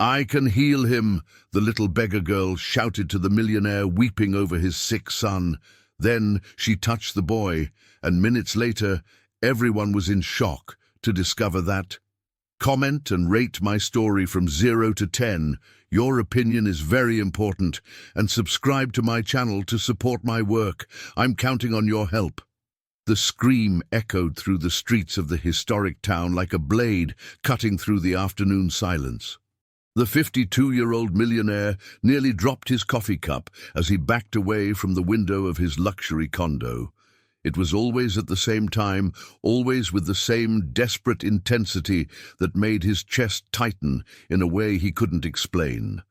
"I can heal him," the little beggar girl shouted to the millionaire, weeping over his sick son. Then she touched the boy, and minutes later, everyone was in shock to discover that. Comment and rate my story from 0 to 10. Your opinion is very important, and subscribe to my channel to support my work. I'm counting on your help. The scream echoed through the streets of the historic town like a blade cutting through the afternoon silence. The 52-year-old millionaire nearly dropped his coffee cup as he backed away from the window of his luxury condo. It was always at the same time, always with the same desperate intensity that made his chest tighten in a way he couldn't explain.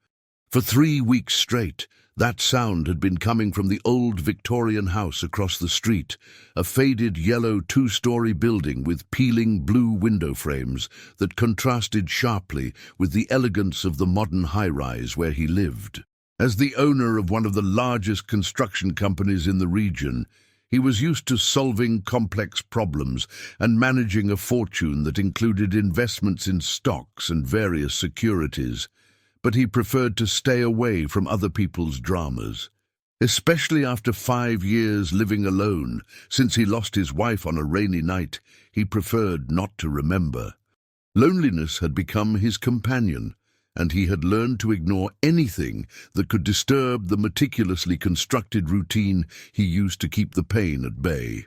For 3 weeks straight, that sound had been coming from the old Victorian house across the street, a faded yellow 2-story building with peeling blue window frames that contrasted sharply with the elegance of the modern high-rise where he lived. As the owner of one of the largest construction companies in the region, he was used to solving complex problems and managing a fortune that included investments in stocks and various securities. But he preferred to stay away from other people's dramas, especially after 5 years living alone. Since he lost his wife on a rainy night, he preferred not to remember. Loneliness had become his companion, and he had learned to ignore anything that could disturb the meticulously constructed routine he used to keep the pain at bay.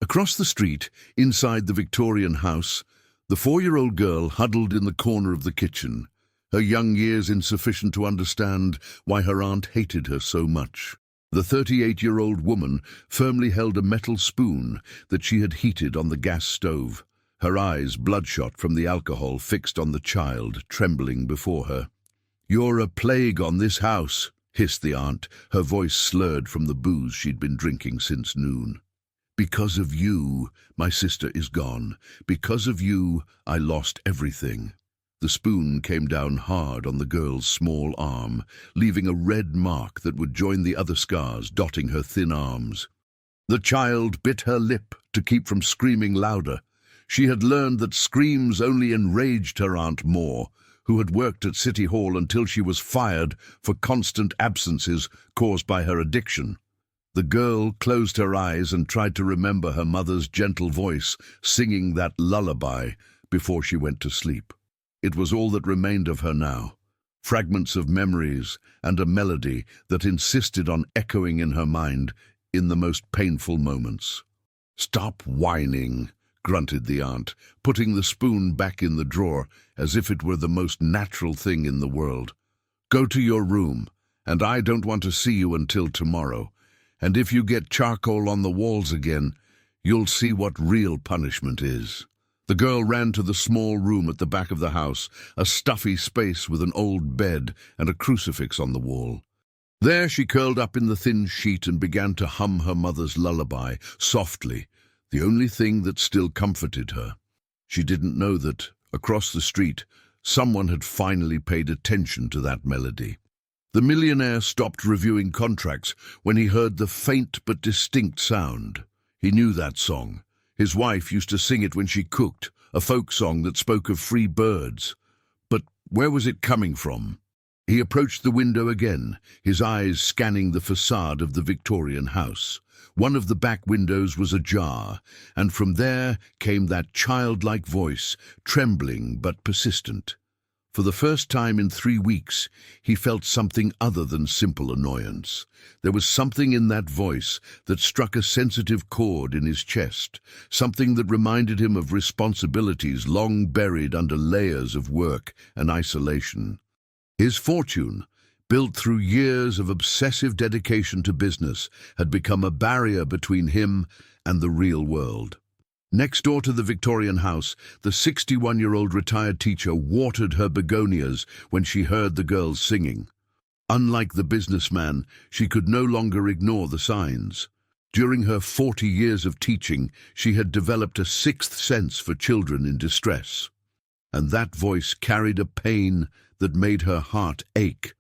Across the street, inside the Victorian house, the 4-year-old girl huddled in the corner of the kitchen, her young years insufficient to understand why her aunt hated her so much. The 38-year-old woman firmly held a metal spoon that she had heated on the gas stove, her eyes bloodshot from the alcohol fixed on the child, trembling before her. "You're a plague on this house," hissed the aunt, her voice slurred from the booze she'd been drinking since noon. "Because of you, my sister is gone. Because of you, I lost everything." The spoon came down hard on the girl's small arm, leaving a red mark that would join the other scars dotting her thin arms. The child bit her lip to keep from screaming louder. She had learned that screams only enraged her aunt more, who had worked at City Hall until she was fired for constant absences caused by her addiction. The girl closed her eyes and tried to remember her mother's gentle voice singing that lullaby before she went to sleep. It was all that remained of her now, fragments of memories and a melody that insisted on echoing in her mind in the most painful moments. "Stop whining," grunted the aunt, putting the spoon back in the drawer as if it were the most natural thing in the world. "Go to your room, and I don't want to see you until tomorrow. And if you get charcoal on the walls again, you'll see what real punishment is." The girl ran to the small room at the back of the house, a stuffy space with an old bed and a crucifix on the wall. There she curled up in the thin sheet and began to hum her mother's lullaby, softly, the only thing that still comforted her. She didn't know that, across the street, someone had finally paid attention to that melody. The millionaire stopped reviewing contracts when he heard the faint but distinct sound. He knew that song. His wife used to sing it when she cooked, a folk song that spoke of free birds. But where was it coming from? He approached the window again, his eyes scanning the facade of the Victorian house. One of the back windows was ajar, and from there came that childlike voice, trembling but persistent. For the first time in 3 weeks, he felt something other than simple annoyance. There was something in that voice that struck a sensitive chord in his chest, something that reminded him of responsibilities long buried under layers of work and isolation. His fortune, built through years of obsessive dedication to business, had become a barrier between him and the real world. Next door to the Victorian house, the 61-year-old retired teacher watered her begonias when she heard the girls singing. Unlike the businessman, she could no longer ignore the signs. During her 40 years of teaching, she had developed a sixth sense for children in distress. And that voice carried a pain that made her heart ache.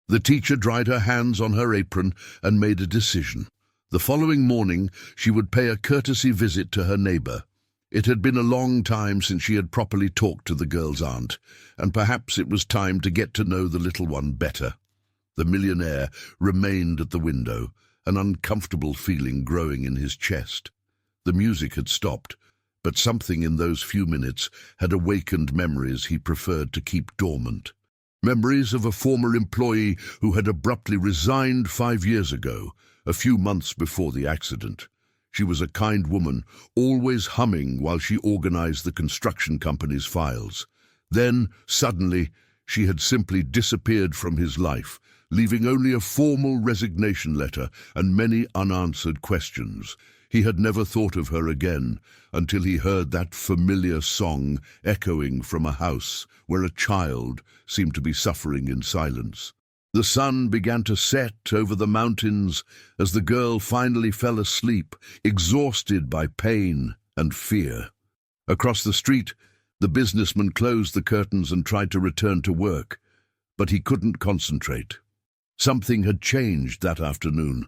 The teacher dried her hands on her apron and made a decision. The following morning, she would pay a courtesy visit to her neighbor. It had been a long time since she had properly talked to the girl's aunt, and perhaps it was time to get to know the little one better. The millionaire remained at the window, an uncomfortable feeling growing in his chest. The music had stopped, but something in those few minutes had awakened memories he preferred to keep dormant. Memories of a former employee who had abruptly resigned 5 years ago, a few months before the accident. She was a kind woman, always humming while she organized the construction company's files. Then, suddenly, she had simply disappeared from his life, leaving only a formal resignation letter and many unanswered questions. He had never thought of her again until he heard that familiar song echoing from a house where a child seemed to be suffering in silence. The sun began to set over the mountains as the girl finally fell asleep, exhausted by pain and fear. Across the street, the businessman closed the curtains and tried to return to work, but he couldn't concentrate. Something had changed that afternoon,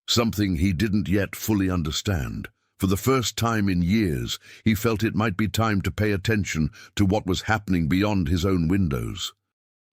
something he didn't yet fully understand. For the first time in years, he felt it might be time to pay attention to what was happening beyond his own windows.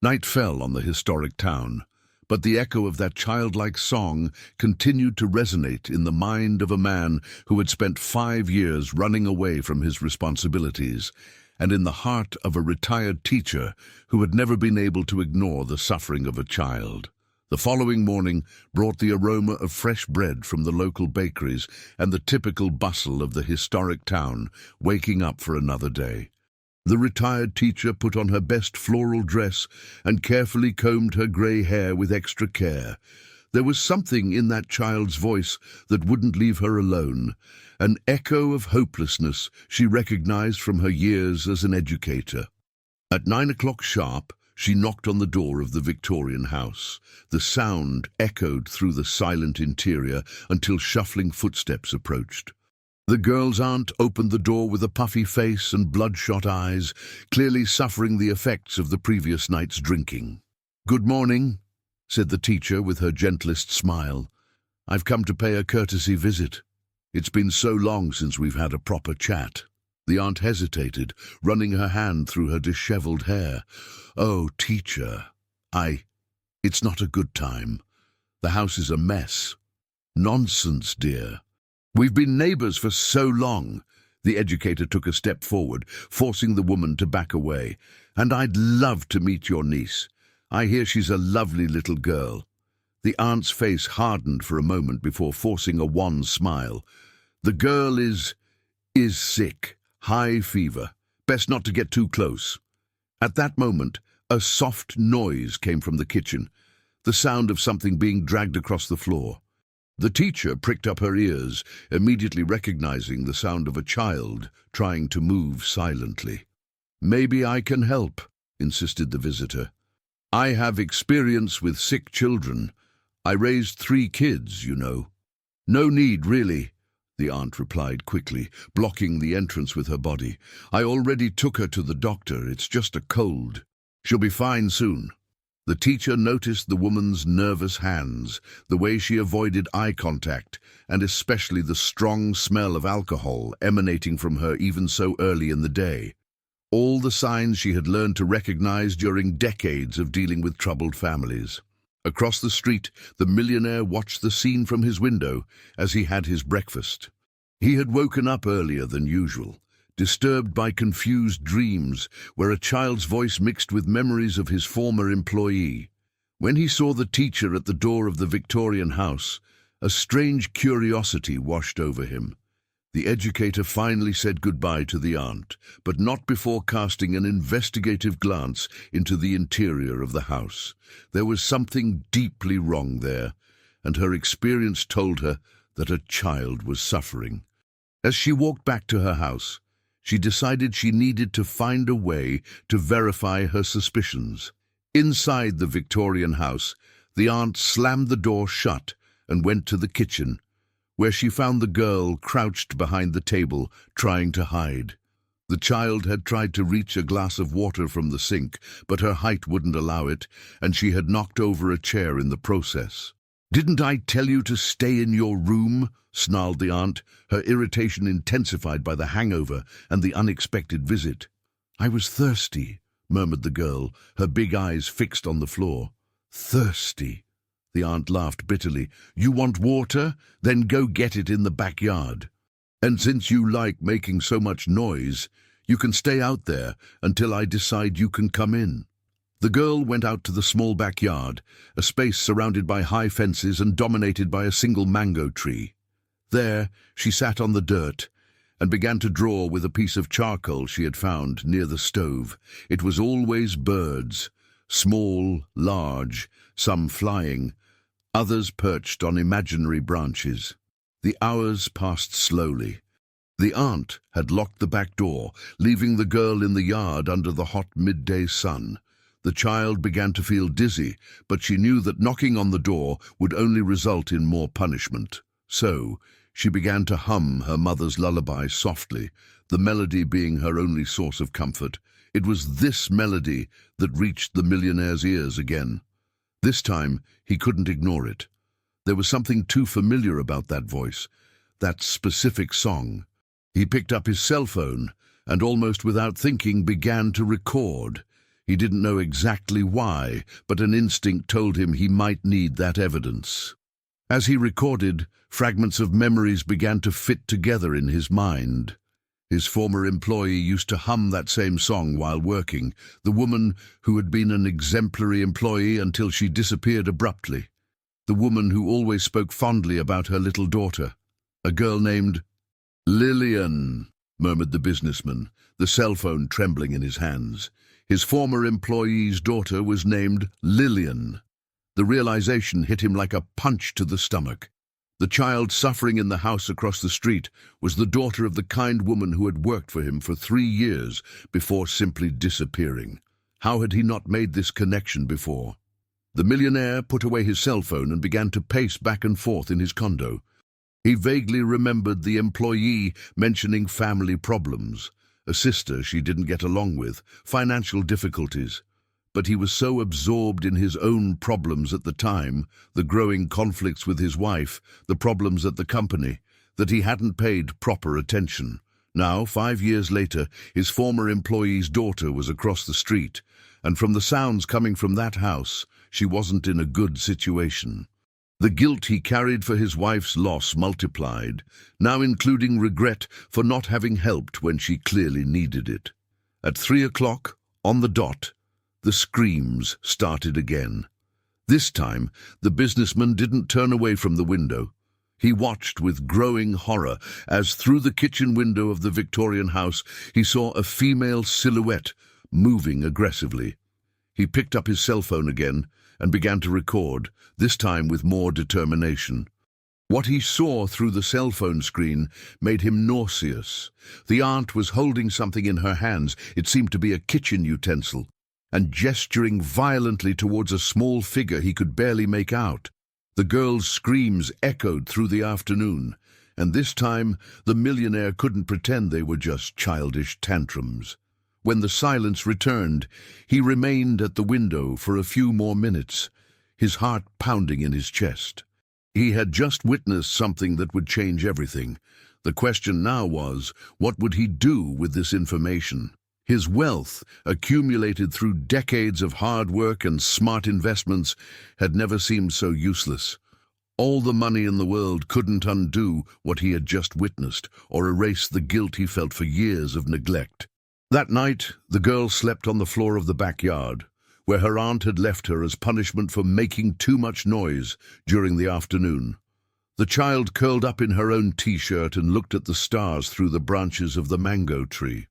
Night fell on the historic town, but the echo of that childlike song continued to resonate in the mind of a man who had spent 5 years running away from his responsibilities, and in the heart of a retired teacher who had never been able to ignore the suffering of a child. The following morning brought the aroma of fresh bread from the local bakeries and the typical bustle of the historic town, waking up for another day. The retired teacher put on her best floral dress and carefully combed her grey hair with extra care. There was something in that child's voice that wouldn't leave her alone, an echo of hopelessness she recognized from her years as an educator. At 9 o'clock sharp, she knocked on the door of the Victorian house. The sound echoed through the silent interior until shuffling footsteps approached. The girl's aunt opened the door with a puffy face and bloodshot eyes, clearly suffering the effects of the previous night's drinking. "Good morning," said the teacher with her gentlest smile. "I've come to pay a courtesy visit. It's been so long since we've had a proper chat." The aunt hesitated, running her hand through her disheveled hair. "Oh, teacher, it's not a good time. The house is a mess." "Nonsense, dear. We've been neighbors for so long." The educator took a step forward, forcing the woman to back away. "And I'd love to meet your niece. I hear she's a lovely little girl." The aunt's face hardened for a moment before forcing a wan smile. "The girl is sick. High fever. Best not to get too close." At that moment, a soft noise came from the kitchen, the sound of something being dragged across the floor. The teacher pricked up her ears, immediately recognizing the sound of a child trying to move silently. "Maybe I can help," insisted the visitor. "I have experience with sick children. I raised 3 kids, you know." "No need, really," the aunt replied quickly, blocking the entrance with her body. "I already took her to the doctor. It's just a cold. She'll be fine soon." The teacher noticed the woman's nervous hands, the way she avoided eye contact, and especially the strong smell of alcohol emanating from her even so early in the day. All the signs she had learned to recognize during decades of dealing with troubled families. Across the street, the millionaire watched the scene from his window as he had his breakfast. He had woken up earlier than usual, disturbed by confused dreams where a child's voice mixed with memories of his former employee. When he saw the teacher at the door of the Victorian house, a strange curiosity washed over him. The educator finally said goodbye to the aunt, but not before casting an investigative glance into the interior of the house. There was something deeply wrong there, and her experience told her that a child was suffering. As she walked back to her house, she decided she needed to find a way to verify her suspicions. Inside the Victorian house, the aunt slammed the door shut and went to the kitchen, where she found the girl crouched behind the table, trying to hide. The child had tried to reach a glass of water from the sink, but her height wouldn't allow it, and she had knocked over a chair in the process. "Didn't I tell you to stay in your room?" snarled the aunt, her irritation intensified by the hangover and the unexpected visit. "I was thirsty," murmured the girl, her big eyes fixed on the floor. "Thirsty?" The aunt laughed bitterly. "You want water? Then go get it in the backyard. And since you like making so much noise, you can stay out there until I decide you can come in." The girl went out to the small backyard, a space surrounded by high fences and dominated by a single mango tree. There, she sat on the dirt and began to draw with a piece of charcoal she had found near the stove. It was always birds, small, large, some flying, others perched on imaginary branches. The hours passed slowly. The aunt had locked the back door, leaving the girl in the yard under the hot midday sun. The child began to feel dizzy, but she knew that knocking on the door would only result in more punishment. So, she began to hum her mother's lullaby softly, the melody being her only source of comfort. It was this melody that reached the millionaire's ears again. This time, he couldn't ignore it. There was something too familiar about that voice, that specific song. He picked up his cell phone and, almost without thinking, began to record. He didn't know exactly why, but an instinct told him he might need that evidence. As he recorded, fragments of memories began to fit together in his mind. His former employee used to hum that same song while working, the woman who had been an exemplary employee until she disappeared abruptly. The woman who always spoke fondly about her little daughter. A girl named Lillian, murmured the businessman, the cell phone trembling in his hands. His former employee's daughter was named Lillian. The realization hit him like a punch to the stomach. The child suffering in the house across the street was the daughter of the kind woman who had worked for him for 3 years before simply disappearing. How had he not made this connection before? The millionaire put away his cell phone and began to pace back and forth in his condo. He vaguely remembered the employee mentioning family problems, a sister she didn't get along with, financial difficulties. But he was so absorbed in his own problems at the time, the growing conflicts with his wife, the problems at the company, that he hadn't paid proper attention. Now, 5 years later, his former employee's daughter was across the street, and from the sounds coming from that house, she wasn't in a good situation. The guilt he carried for his wife's loss multiplied, now including regret for not having helped when she clearly needed it. At 3 o'clock, on the dot, the screams started again. This time, the businessman didn't turn away from the window. He watched with growing horror as through the kitchen window of the Victorian house he saw a female silhouette moving aggressively. He picked up his cell phone again and began to record, this time with more determination. What he saw through the cell phone screen made him nauseous. The aunt was holding something in her hands, it seemed to be a kitchen utensil, and gesturing violently towards a small figure he could barely make out. The girl's screams echoed through the afternoon, and this time the millionaire couldn't pretend they were just childish tantrums. When the silence returned, he remained at the window for a few more minutes, his heart pounding in his chest. He had just witnessed something that would change everything. The question now was, what would he do with this information? His wealth, accumulated through decades of hard work and smart investments, had never seemed so useless. All the money in the world couldn't undo what he had just witnessed or erase the guilt he felt for years of neglect. That night, the girl slept on the floor of the backyard, where her aunt had left her as punishment for making too much noise during the afternoon. The child curled up in her own t-shirt and looked at the stars through the branches of the mango tree.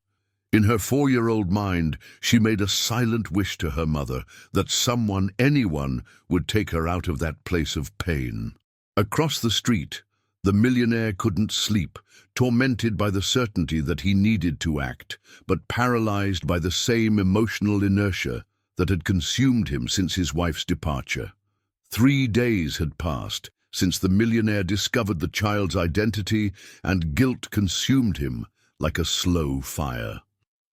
In her 4-year-old mind, she made a silent wish to her mother that someone, anyone, would take her out of that place of pain. Across the street, the millionaire couldn't sleep, tormented by the certainty that he needed to act, but paralyzed by the same emotional inertia that had consumed him since his wife's departure. 3 days had passed since the millionaire discovered the child's identity, and guilt consumed him like a slow fire.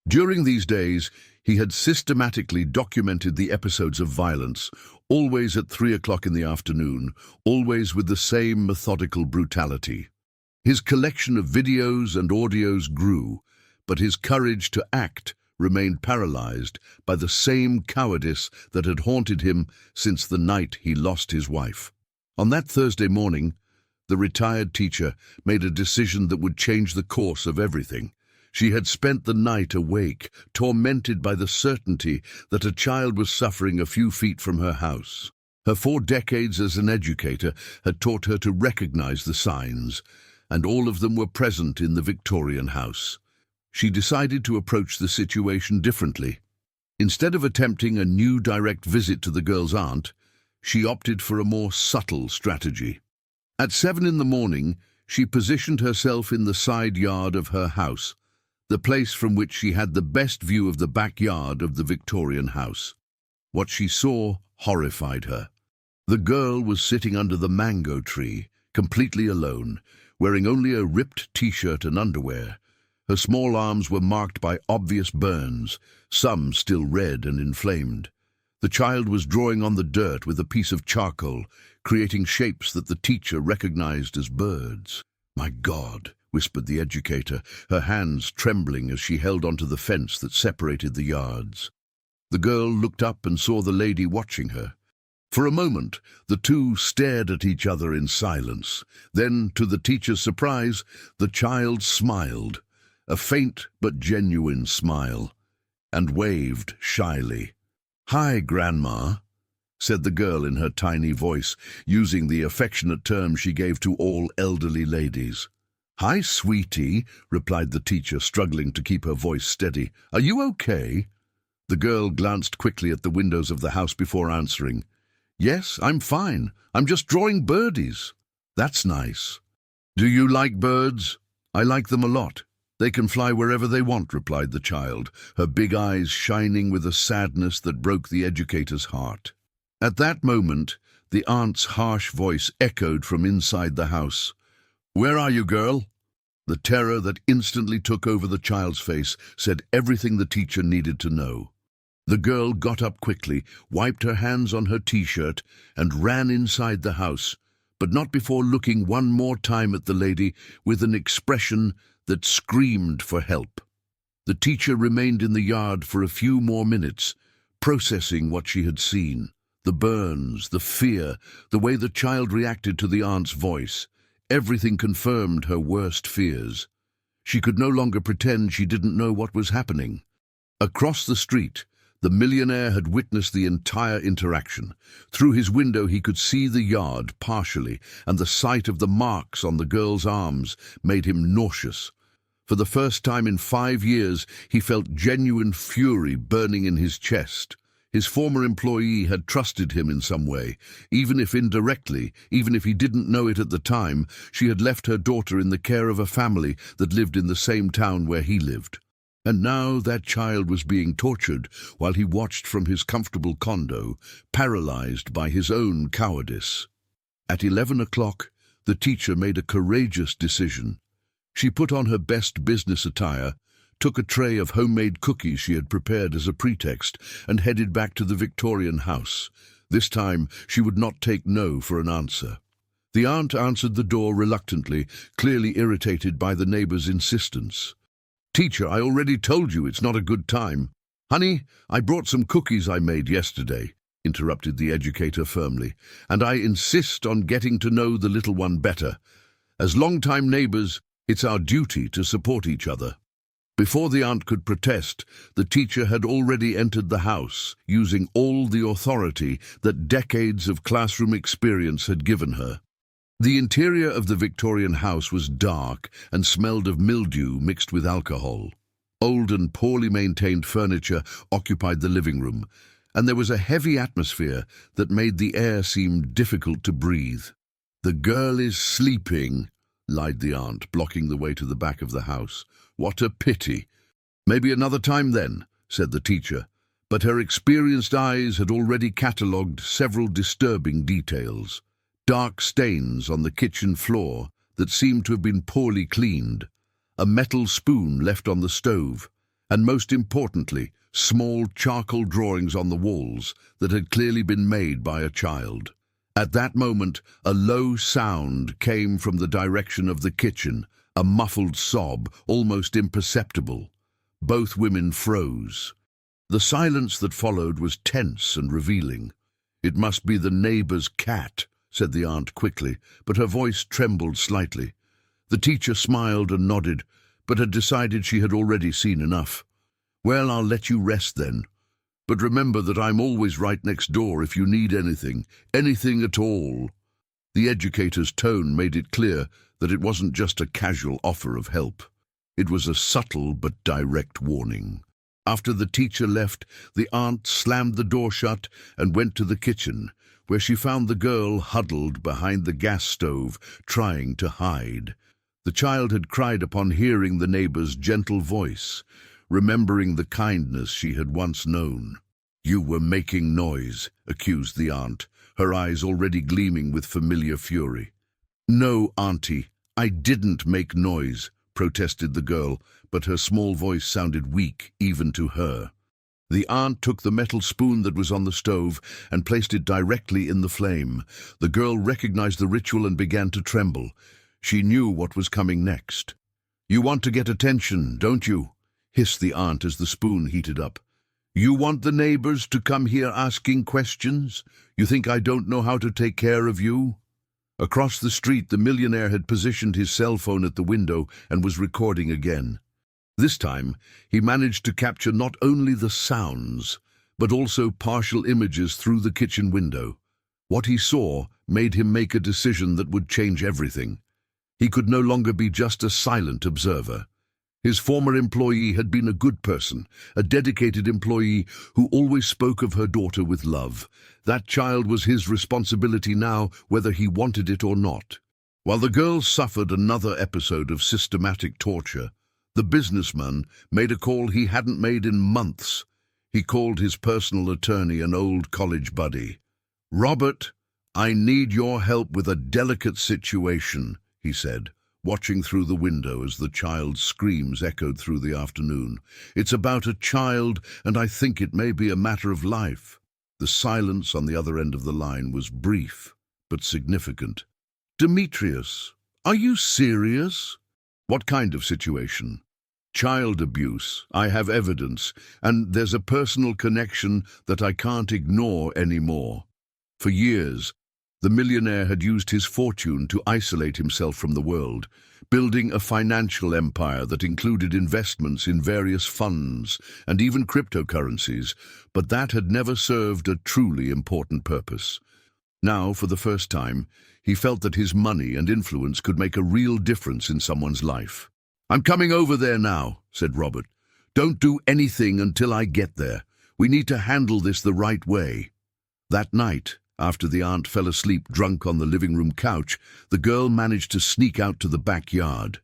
During these days, He had systematically documented the episodes of violence, always at 3 o'clock in the afternoon, always with the same methodical brutality. His collection of videos and audios grew, but his courage to act remained paralyzed by the same cowardice that had haunted him since the night he lost his wife. On that Thursday morning, the retired teacher made a decision that would change the course of everything. She had spent the night awake, tormented by the certainty that a child was suffering a few feet from her house. Her 4 decades as an educator had taught her to recognize the signs, and all of them were present in the Victorian house. She decided to approach the situation differently. Instead of attempting a new direct visit to the girl's aunt, she opted for a more subtle strategy. At 7 in the morning, she positioned herself in the side yard of her house, the place from which she had the best view of the backyard of the Victorian house. What she saw horrified her. The girl was sitting under the mango tree, completely alone, wearing only a ripped t-shirt and underwear. Her small arms were marked by obvious burns, some still red and inflamed. The child was drawing on the dirt with a piece of charcoal, creating shapes that the teacher recognized as birds. "My God," whispered the educator, her hands trembling as she held onto the fence that separated the yards. The girl looked up and saw the lady watching her. For a moment, the two stared at each other in silence. Then, to the teacher's surprise, the child smiled, a faint but genuine smile, and waved shyly. "Hi, Grandma," said the girl in her tiny voice, using the affectionate term she gave to all elderly ladies. "Hi, sweetie," replied the teacher, struggling to keep her voice steady. "Are you okay?" The girl glanced quickly at the windows of the house before answering. "Yes, I'm fine. I'm just drawing birdies." "That's nice." "Do you like birds?" "I like them a lot. They can fly wherever they want," replied the child, her big eyes shining with a sadness that broke the educator's heart. At that moment, the aunt's harsh voice echoed from inside the house. "Where are you, girl?" The terror that instantly took over the child's face said everything the teacher needed to know. The girl got up quickly, wiped her hands on her t-shirt, and ran inside the house, but not before looking one more time at the lady with an expression that screamed for help. The teacher remained in the yard for a few more minutes, processing what she had seen. The burns, the fear, the way the child reacted to the aunt's voice. Everything confirmed her worst fears. She could no longer pretend she didn't know what was happening. Across the street, the millionaire had witnessed the entire interaction. Through his window he could see the yard partially, and the sight of the marks on the girl's arms made him nauseous. For the first time in 5 years, he felt genuine fury burning in his chest. His former employee had trusted him in some way, even if indirectly, even if he didn't know it at the time. She had left her daughter in the care of a family that lived in the same town where he lived. And now that child was being tortured while he watched from his comfortable condo, paralyzed by his own cowardice. At 11 o'clock, the teacher made a courageous decision. She put on her best business attire, took a tray of homemade cookies she had prepared as a pretext, and headed back to the Victorian house. This time, she would not take no for an answer. The aunt answered the door reluctantly, clearly irritated by the neighbor's insistence. "Teacher, I already told you it's not a good time." "Honey, I brought some cookies I made yesterday," interrupted the educator firmly, "and I insist on getting to know the little one better. As long-time neighbors, it's our duty to support each other." Before the aunt could protest, the teacher had already entered the house, using all the authority that decades of classroom experience had given her. The interior of the Victorian house was dark and smelled of mildew mixed with alcohol. Old and poorly maintained furniture occupied the living room, and there was a heavy atmosphere that made the air seem difficult to breathe. "The girl is sleeping," lied the aunt, blocking the way to the back of the house. "What a pity." "Maybe another time then," said the teacher, but her experienced eyes had already catalogued several disturbing details. Dark stains on the kitchen floor that seemed to have been poorly cleaned, a metal spoon left on the stove, and most importantly, small charcoal drawings on the walls that had clearly been made by a child. At that moment, a low sound came from the direction of the kitchen, a muffled sob, almost imperceptible. Both women froze. The silence that followed was tense and revealing. "It must be the neighbor's cat," said the aunt quickly, but her voice trembled slightly. The teacher smiled and nodded, but had decided she had already seen enough. "Well, I'll let you rest then. But remember that I'm always right next door if you need anything at all." The educator's tone made it clear that it wasn't just a casual offer of help. It was a subtle but direct warning. After the teacher left, the aunt slammed the door shut and went to the kitchen, where she found the girl huddled behind the gas stove, trying to hide. The child had cried upon hearing the neighbor's gentle voice, remembering the kindness she had once known. "You were making noise," accused the aunt, her eyes already gleaming with familiar fury. "No, Auntie, I didn't make noise," protested the girl, but her small voice sounded weak even to her. The aunt took the metal spoon that was on the stove and placed it directly in the flame. The girl recognized the ritual and began to tremble. She knew what was coming next. "You want to get attention, don't you?" hissed the aunt as the spoon heated up. "You want the neighbors to come here asking questions? You think I don't know how to take care of you?" Across the street, the millionaire had positioned his cell phone at the window and was recording again. This time, he managed to capture not only the sounds, but also partial images through the kitchen window. What he saw made him make a decision that would change everything. He could no longer be just a silent observer. His former employee had been a good person, a dedicated employee who always spoke of her daughter with love. That child was his responsibility now, whether he wanted it or not. While the girl suffered another episode of systematic torture, the businessman made a call he hadn't made in months. He called his personal attorney, an old college buddy. "Robert, I need your help with a delicate situation," he said, watching through the window as the child's screams echoed through the afternoon. "It's about a child, and I think it may be a matter of life." The silence on the other end of the line was brief, but significant. "Demetrius, are you serious?" "What kind of situation?" "Child abuse. I have evidence, and there's a personal connection that I can't ignore anymore." For years, the millionaire had used his fortune to isolate himself from the world, building a financial empire that included investments in various funds and even cryptocurrencies, but that had never served a truly important purpose. Now, for the first time, he felt that his money and influence could make a real difference in someone's life. "I'm coming over there now," said Robert. "Don't do anything until I get there. We need to handle this the right way." That night, after the aunt fell asleep drunk on the living room couch, the girl managed to sneak out to the backyard.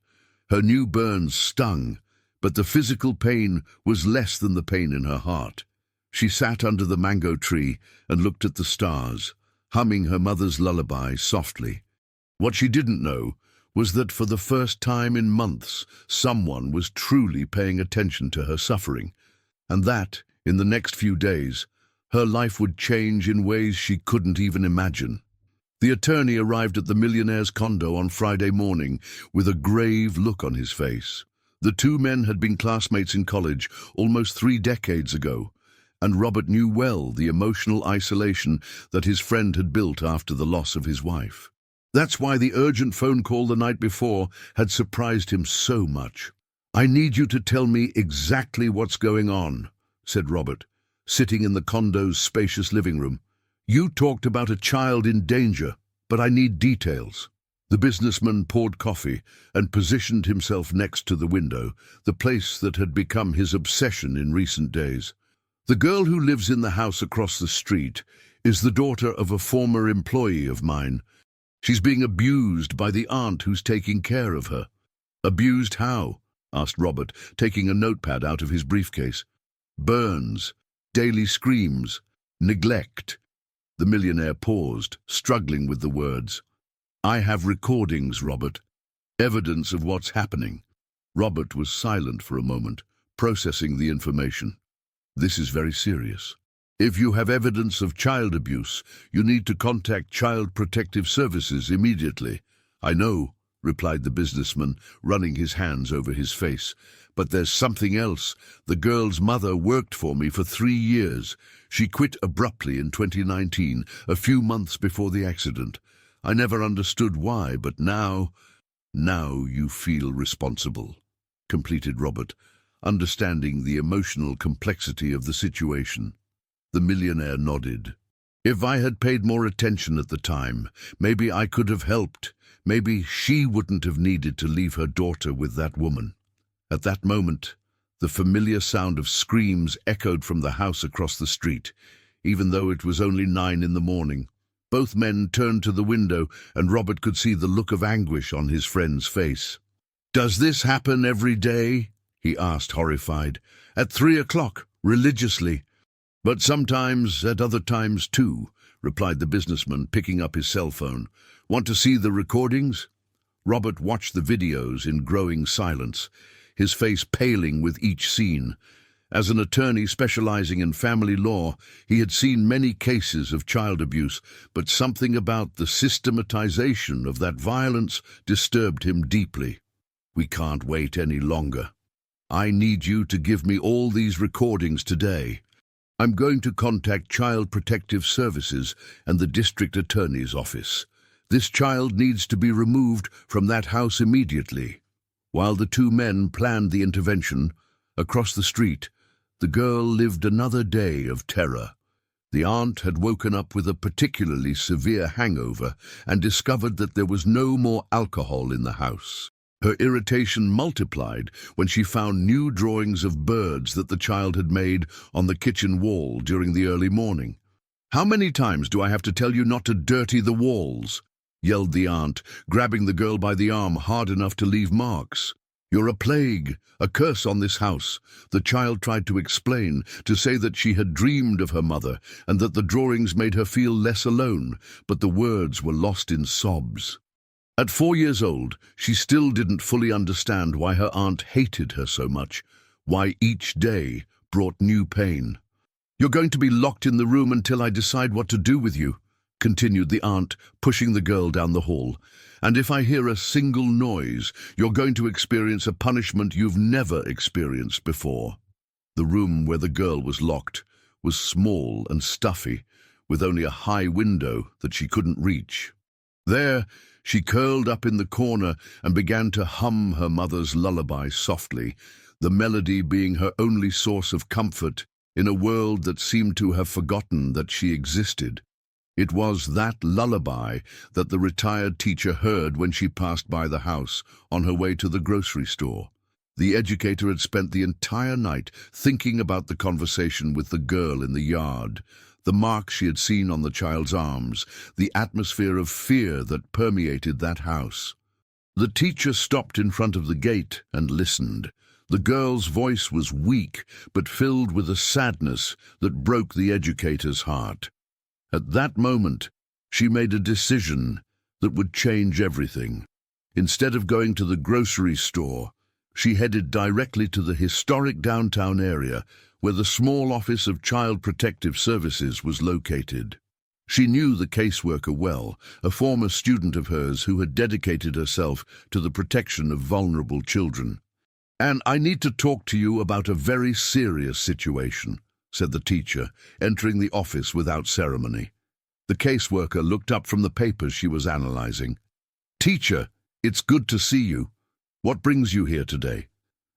Her new burns stung, but the physical pain was less than the pain in her heart. She sat under the mango tree and looked at the stars, humming her mother's lullaby softly. What she didn't know was that for the first time in months, someone was truly paying attention to her suffering, and that, in the next few days, her life would change in ways she couldn't even imagine. The attorney arrived at the millionaire's condo on Friday morning with a grave look on his face. The two men had been classmates in college almost 3 decades ago, and Robert knew well the emotional isolation that his friend had built after the loss of his wife. That's why the urgent phone call the night before had surprised him so much. "I need you to tell me exactly what's going on," said Robert, sitting in the condo's spacious living room. "You talked about a child in danger, but I need details." The businessman poured coffee and positioned himself next to the window, the place that had become his obsession in recent days. "The girl who lives in the house across the street is the daughter of a former employee of mine. She's being abused by the aunt who's taking care of her." "Abused how?" asked Robert, taking a notepad out of his briefcase. "Burns, daily screams, neglect." The millionaire paused, struggling with the words. "I have recordings, Robert. Evidence of what's happening." Robert was silent for a moment, processing the information. This is very serious. If you have evidence of child abuse, you need to contact Child Protective Services immediately. I know, replied the businessman, running his hands over his face. But there's something else. The girl's mother worked for me for 3 years. She quit abruptly in 2019, a few months before the accident. I never understood why, but now you feel responsible, completed Robert, understanding the emotional complexity of the situation. The millionaire nodded. If I had paid more attention at the time, maybe I could have helped. Maybe she wouldn't have needed to leave her daughter with that woman. At that moment, the familiar sound of screams echoed from the house across the street, even though it was only 9 in the morning. Both men turned to the window, and Robert could see the look of anguish on his friend's face. "Does this happen every day?" he asked, horrified. "At 3 o'clock, religiously." "But sometimes, at other times too," replied the businessman, picking up his cell phone. "Want to see the recordings?" Robert watched the videos in growing silence, his face paling with each scene. As an attorney specializing in family law, he had seen many cases of child abuse, but something about the systematization of that violence disturbed him deeply. "We can't wait any longer. I need you to give me all these recordings today. I'm going to contact Child Protective Services and the district attorney's office. This child needs to be removed from that house immediately." While the two men planned the intervention, across the street, the girl lived another day of terror. The aunt had woken up with a particularly severe hangover and discovered that there was no more alcohol in the house. Her irritation multiplied when she found new drawings of birds that the child had made on the kitchen wall during the early morning. "How many times do I have to tell you not to dirty the walls?" yelled the aunt, grabbing the girl by the arm hard enough to leave marks. "You're a plague, a curse on this house," the child tried to explain, to say that she had dreamed of her mother and that the drawings made her feel less alone, but the words were lost in sobs. At 4 years old, she still didn't fully understand why her aunt hated her so much, why each day brought new pain. "You're going to be locked in the room until I decide what to do with you," continued the aunt, pushing the girl down the hall. "And if I hear a single noise, you're going to experience a punishment you've never experienced before." The room where the girl was locked was small and stuffy, with only a high window that she couldn't reach. There, she curled up in the corner and began to hum her mother's lullaby softly, the melody being her only source of comfort in a world that seemed to have forgotten that she existed. It was that lullaby that the retired teacher heard when she passed by the house on her way to the grocery store. The educator had spent the entire night thinking about the conversation with the girl in the yard, the marks she had seen on the child's arms, the atmosphere of fear that permeated that house. The teacher stopped in front of the gate and listened. The girl's voice was weak, but filled with a sadness that broke the educator's heart. At that moment, she made a decision that would change everything. Instead of going to the grocery store, she headed directly to the historic downtown area where the small office of Child Protective Services was located. She knew the caseworker well, a former student of hers who had dedicated herself to the protection of vulnerable children. "And I need to talk to you about a very serious situation," said the teacher, entering the office without ceremony. The caseworker looked up from the papers she was analyzing. "Teacher, it's good to see you. What brings you here today?"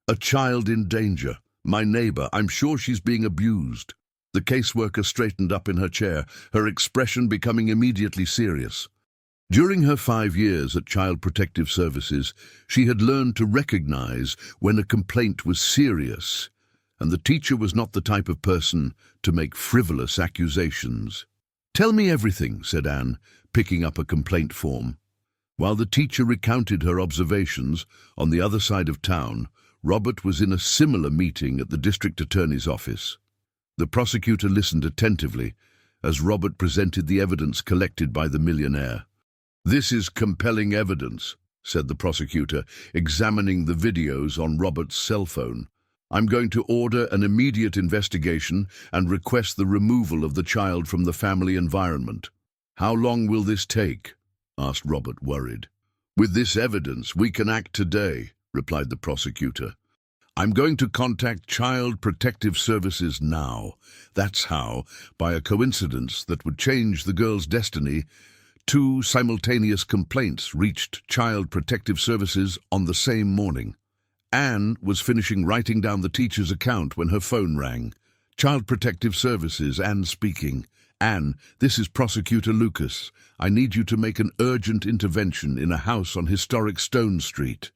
"A child in danger. My neighbor. I'm sure she's being abused." The caseworker straightened up in her chair, her expression becoming immediately serious. During her 5 years at Child Protective Services, she had learned to recognize when a complaint was serious, and the teacher was not the type of person to make frivolous accusations. "Tell me everything," said Anne, picking up a complaint form. While the teacher recounted her observations on the other side of town, Robert was in a similar meeting at the district attorney's office. The prosecutor listened attentively as Robert presented the evidence collected by the millionaire. "This is compelling evidence," said the prosecutor, examining the videos on Robert's cell phone. I'm going to order an immediate investigation and request the removal of the child from the family environment." "How long will this take?" asked Robert, worried. "With this evidence, we can act today," replied the prosecutor. "I'm going to contact Child Protective Services now." That's how, by a coincidence that would change the girl's destiny, two simultaneous complaints reached Child Protective Services on the same morning. Anne was finishing writing down the teacher's account when her phone rang. "Child Protective Services, Anne speaking." "Anne, this is Prosecutor Lucas. I need you to make an urgent intervention in a house on historic Stone Street.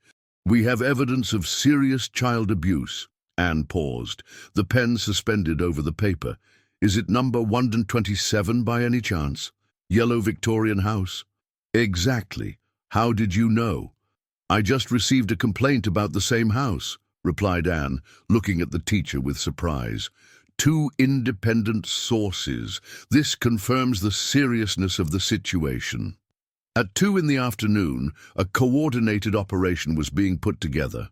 We have evidence of serious child abuse." Anne paused, the pen suspended over the paper. "Is it number 127 by any chance? Yellow Victorian house?" "Exactly. How did you know?" "I just received a complaint about the same house," replied Anne, looking at the teacher with surprise. "Two independent sources. This confirms the seriousness of the situation." At 2 in the afternoon, a coordinated operation was being put together.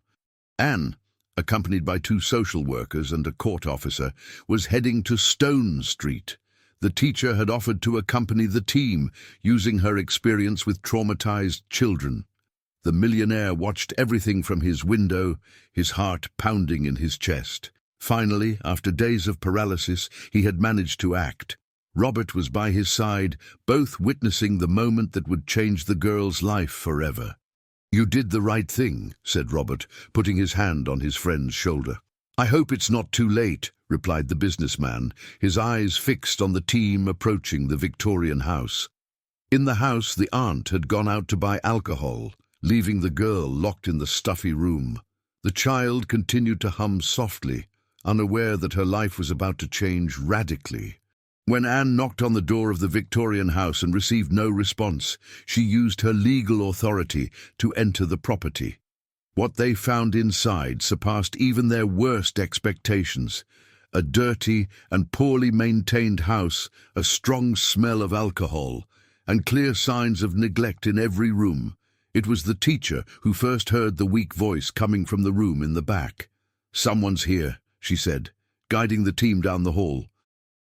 Anne, accompanied by 2 social workers and a court officer, was heading to Stone Street. The teacher had offered to accompany the team, using her experience with traumatized children. The millionaire watched everything from his window, his heart pounding in his chest. Finally, after days of paralysis, he had managed to act. Robert was by his side, both witnessing the moment that would change the girl's life forever. "You did the right thing," said Robert, putting his hand on his friend's shoulder. "I hope it's not too late," replied the businessman, his eyes fixed on the team approaching the Victorian house. In the house, the aunt had gone out to buy alcohol, leaving the girl locked in the stuffy room. The child continued to hum softly, unaware that her life was about to change radically. When Anne knocked on the door of the Victorian house and received no response, she used her legal authority to enter the property. What they found inside surpassed even their worst expectations. A dirty and poorly maintained house, a strong smell of alcohol, and clear signs of neglect in every room. It was the teacher who first heard the weak voice coming from the room in the back. "Someone's here," she said, guiding the team down the hall.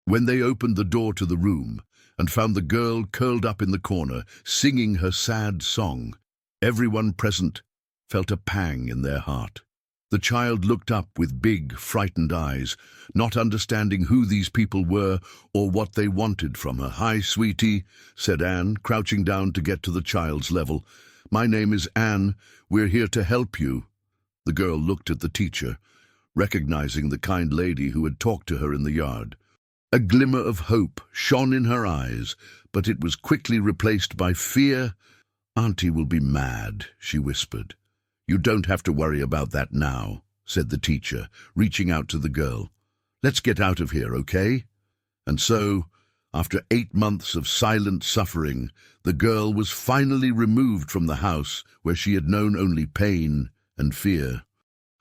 When they opened the door to the room and found the girl curled up in the corner, singing her sad song, everyone present felt a pang in their heart. The child looked up with big, frightened eyes, not understanding who these people were or what they wanted from her. "Hi, sweetie," said Anne, crouching down to get to the child's level. "My name is Anne. We're here to help you." The girl looked at the teacher, recognizing the kind lady who had talked to her in the yard. A glimmer of hope shone in her eyes, but it was quickly replaced by fear. "Auntie will be mad," she whispered. "You don't have to worry about that now," said the teacher, reaching out to the girl. "Let's get out of here, okay?" And so, after 8 months of silent suffering, the girl was finally removed from the house where she had known only pain and fear.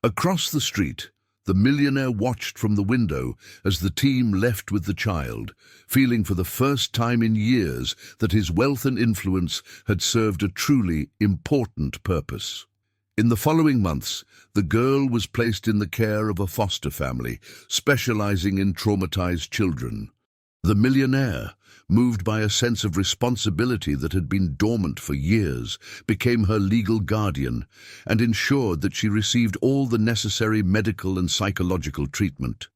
Across the street, the millionaire watched from the window as the team left with the child, feeling for the first time in years that his wealth and influence had served a truly important purpose. In the following months, the girl was placed in the care of a foster family, specializing in traumatized children. The millionaire, moved by a sense of responsibility that had been dormant for years, became her legal guardian and ensured that she received all the necessary medical and psychological treatment.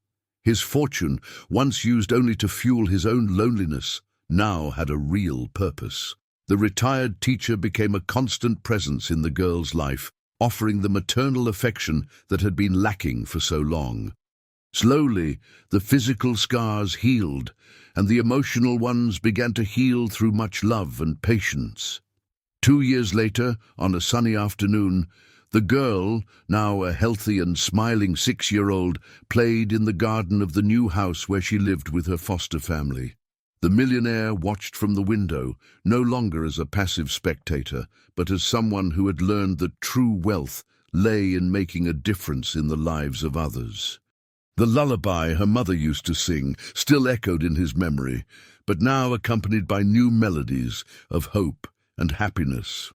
His fortune, once used only to fuel his own loneliness, now had a real purpose. The retired teacher became a constant presence in the girl's life, offering the maternal affection that had been lacking for so long. Slowly, the physical scars healed, and the emotional ones began to heal through much love and patience. 2 years later, on a sunny afternoon, the girl, now a healthy and smiling 6-year-old, played in the garden of the new house where she lived with her foster family. The millionaire watched from the window, no longer as a passive spectator, but as someone who had learned that true wealth lay in making a difference in the lives of others. The lullaby her mother used to sing still echoed in his memory, but now accompanied by new melodies of hope and happiness.